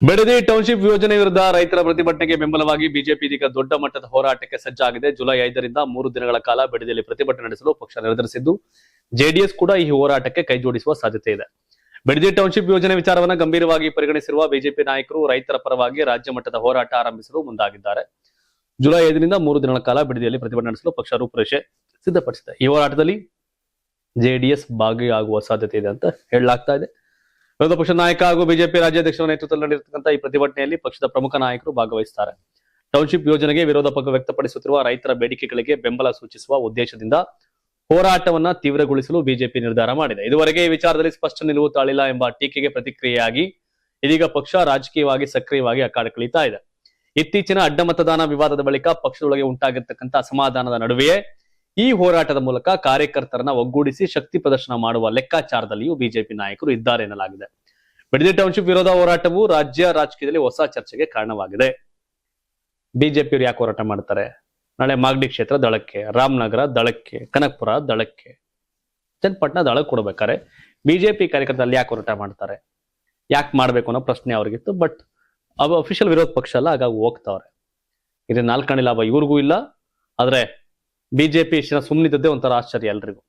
ಬೆಡದಿ township ಯೋಜನೆ ವಿರುದ್ಧ ರೈತರ ಪ್ರತಿಭಟನೆಗೆ ಬೆಂಬಲವಾಗಿ ಬಿಜೆಪಿ ಇದೀಗ ದೊಡ್ಡ ಮಟ್ಟದ ಹೋರಾಟಕ್ಕೆ ಸಜ್ಜಾಗಿದೆ. ಜುಲೈ 5ರಿಂದ 3 ದಿನಗಳ ಕಾಲ ಬೆಡದಿಯಲ್ಲಿ ಪ್ರತಿಭಟನೆ ನಡೆಸಲು ಪಕ್ಷ ನಿರ್ಧರಿಸಿದ್ದು, ಜೆಡಿಎಸ್ ಕೂಡ ಈ ಹೋರಾಟಕ್ಕೆ ಕೈಜೋಡಿಸುವ ಸಾಧ್ಯತೆ ಇದೆ. ಬೆಡದಿ ಟೌನ್ಶಿಪ್ ಯೋಜನೆ ವಿಚಾರವನ್ನ ಗಂಭೀರವಾಗಿ ಪರಿಗಣಿಸಿರುವ ಬಿಜೆಪಿ ನಾಯಕರು ರೈತರ ಪರವಾಗಿ ರಾಜ್ಯ ಮಟ್ಟದ ಹೋರಾಟ ಆರಂಭಿಸಲು ಮುಂದಾಗಿದ್ದಾರೆ. ಜುಲೈ 5ರಿಂದ 3 ದಿನಗಳ ಕಾಲ ಬೆಡದಿಯಲ್ಲಿ ಪ್ರತಿಭಟನೆ ನಡೆಸಲು ಪಕ್ಷ ರೂಪುರೇಷೆ ಸಿದ್ಧಪಡಿಸಿದೆ. ಈ ಹೋರಾಟದಲ್ಲಿ ಜೆಡಿಎಸ್ ಭಾಗಿಯಾಗುವ ಸಾಧ್ಯತೆ ಇದೆ ಅಂತ ಹೇಳಲಾಗ್ತಾ ಇದೆ. ವಿರೋಧ ಪಕ್ಷ ನಾಯಕ ಹಾಗೂ ಬಿಜೆಪಿ ರಾಜ್ಯಾಧ್ಯಕ್ಷರ ನೇತೃತ್ವದಲ್ಲಿ ನಡೆದಿರತಕ್ಕಂಥ ಈ ಪ್ರತಿಭಟನೆಯಲ್ಲಿ ಪಕ್ಷದ ಪ್ರಮುಖ ನಾಯಕರು ಭಾಗವಹಿಸುತ್ತಾರೆ. ಟೌನ್ಶಿಪ್ ಯೋಜನೆಗೆ ವಿರೋಧ ಪಕ್ಷ ವ್ಯಕ್ತಪಡಿಸುತ್ತಿರುವ ರೈತರ ಬೇಡಿಕೆಗಳಿಗೆ ಬೆಂಬಲ ಸೂಚಿಸುವ ಉದ್ದೇಶದಿಂದ ಹೋರಾಟವನ್ನ ತೀವ್ರಗೊಳಿಸಲು ಬಿಜೆಪಿ ನಿರ್ಧಾರ ಮಾಡಿದೆ. ಇದುವರೆಗೆ ಈ ವಿಚಾರದಲ್ಲಿ ಸ್ಪಷ್ಟ ನಿಲುವು ತಾಳಿಲ್ಲ ಎಂಬ ಟೀಕೆಗೆ ಪ್ರತಿಕ್ರಿಯೆಯಾಗಿ ಇದೀಗ ಪಕ್ಷ ರಾಜಕೀಯವಾಗಿ ಸಕ್ರಿಯವಾಗಿ ಅಖಾಡಕ್ಕಿಳಿತಾ ಇದೆ. ಇತ್ತೀಚಿನ ಅಡ್ಡ ಮತದಾನ ವಿವಾದದ ಬಳಿಕ ಪಕ್ಷದೊಳಗೆ ಉಂಟಾಗಿರ್ತಕ್ಕಂಥ ಅಸಮಾಧಾನದ ನಡುವೆಯೇ ಈ ಹೋರಾಟದ ಮೂಲಕ ಕಾರ್ಯಕರ್ತರನ್ನ ಒಗ್ಗೂಡಿಸಿ ಶಕ್ತಿ ಪ್ರದರ್ಶನ ಮಾಡುವ ಲೆಕ್ಕಾಚಾರದಲ್ಲಿಯೂ ಬಿಜೆಪಿ ನಾಯಕರು ಇದ್ದಾರೆ ಎನ್ನಲಾಗಿದೆ. ಬೆಡದಿ ಟೌನ್ಶಿಪ್ ವಿರೋಧ ಹೋರಾಟವು ರಾಜ್ಯ ರಾಜಕೀಯದಲ್ಲಿ ಹೊಸ ಚರ್ಚೆಗೆ ಕಾರಣವಾಗಿದೆ. ಬಿಜೆಪಿಯವರು ಯಾಕೆ ಹೋರಾಟ ಮಾಡ್ತಾರೆ? ನಾಳೆ ಮಾಗಡಿ ಕ್ಷೇತ್ರ ದಳಕ್ಕೆ, ರಾಮನಗರ ದಳಕ್ಕೆ, ಕನಕಪುರ ದಳಕ್ಕೆ, ಚನ್ನಪಟ್ಟಣ ದಳಕ್ಕೆ ಕೊಡ್ಬೇಕಾರೆ ಬಿಜೆಪಿ ಕಾರ್ಯಕರ್ತರಲ್ಲಿ ಯಾಕೆ ಹೋರಾಟ ಮಾಡ್ತಾರೆ? ಯಾಕೆ ಮಾಡ್ಬೇಕು ಅನ್ನೋ ಪ್ರಶ್ನೆ ಅವ್ರಿಗಿತ್ತು. ಬಟ್ ಅವು ಅಫಿಷಿಯಲ್ ವಿರೋಧ ಪಕ್ಷ ಅಲ್ಲ, ಹಾಗಾಗಿ ಹೋಗ್ತಾವ್ರೆ. ಇದು ನಾಲ್ಕನೇ ಲಾಭ ಇವ್ರಿಗೂ ಇಲ್ಲ. ಆದ್ರೆ ಬಿಜೆಪಿ ಇಷ್ಟ ಸುಮ್ಮನಿದ್ದದ್ದೇ ಒಂಥರ ಆಶ್ಚರ್ಯ ಎಲ್ರಿಗೂ.